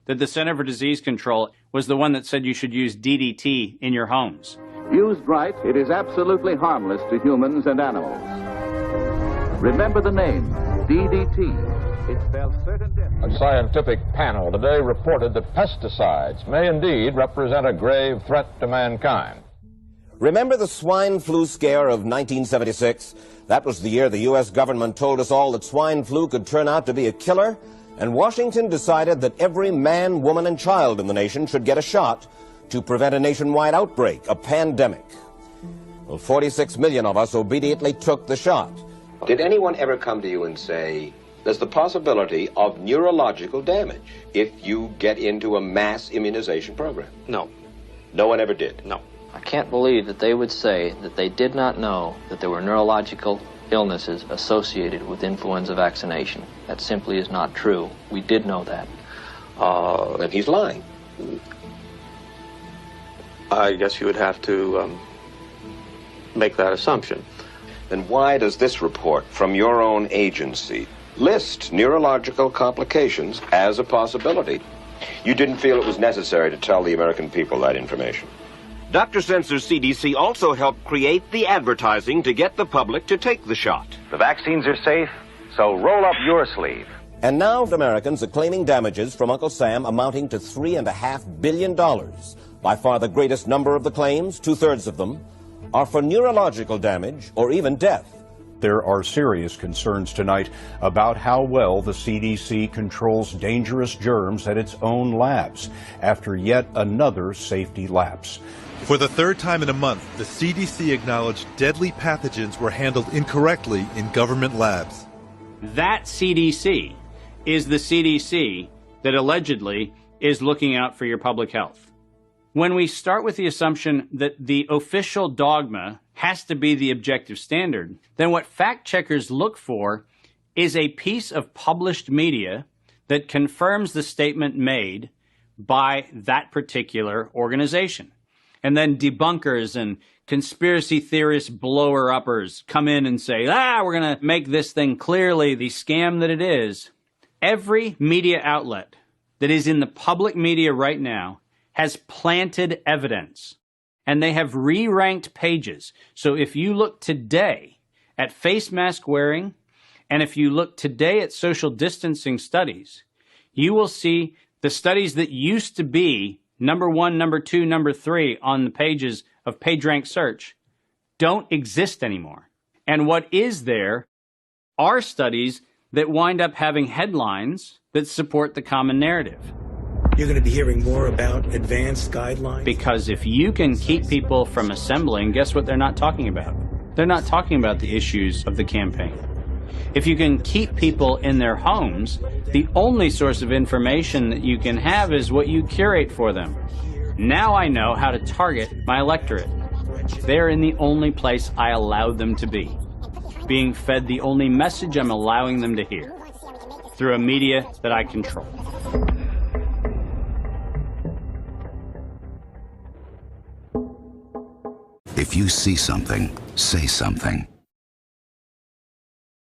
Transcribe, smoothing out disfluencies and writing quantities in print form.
that the Center for Disease Control was the one that said you should use DDT in your homes. Used right, it is absolutely harmless to humans and animals. Remember the name, DDT. It spells certain death. A scientific panel today reported that pesticides may indeed represent a grave threat to mankind. Remember the swine flu scare of 1976? That was the year the U.S. government told us all that swine flu could turn out to be a killer, and Washington decided that every man, woman, and child in the nation should get a shot to prevent a nationwide outbreak, a pandemic. Well, 46 million of us obediently took the shot. Did anyone ever come to you and say, there's the possibility of neurological damage if you get into a mass immunization program? No. No one ever did? No. I can't believe that they would say that they did not know that there were neurological illnesses associated with influenza vaccination. That simply is not true. We did know that. Then he's lying. I guess you would have to make that assumption. Then why does this report from your own agency list neurological complications as a possibility? You didn't feel it was necessary to tell the American people that information. Dr. Sensor's CDC also helped create the advertising to get the public to take the shot. The vaccines are safe, so roll up your sleeve. And now Americans are claiming damages from Uncle Sam amounting to $3.5 billion. By far the greatest number of the claims, 2/3 of them, are for neurological damage or even death. There are serious concerns tonight about how well the CDC controls dangerous germs at its own labs after yet another safety lapse. For the third time in a month, the CDC acknowledged deadly pathogens were handled incorrectly in government labs. That CDC is the CDC that allegedly is looking out for your public health. When we start with the assumption that the official dogma has to be the objective standard, then what fact checkers look for is a piece of published media that confirms the statement made by that particular organization. And then debunkers and conspiracy theorist blower-uppers come in and say, we're going to make this thing clearly the scam that it is. Every media outlet that is in the public media right now has planted evidence, and they have re-ranked pages. So if you look today at face mask wearing, and if you look today at social distancing studies, you will see the studies that used to be number 1, number 2, number 3 on the pages of PageRank search don't exist anymore. And what is there are studies that wind up having headlines that support the common narrative. You're going to be hearing more about advanced guidelines. Because if you can keep people from assembling, guess what they're not talking about? They're not talking about the issues of the campaign. If you can keep people in their homes, the only source of information that you can have is what you curate for them. Now I know how to target my electorate. They're in the only place I allow them to be, being fed the only message I'm allowing them to hear, through a media that I control. If you see something, say something.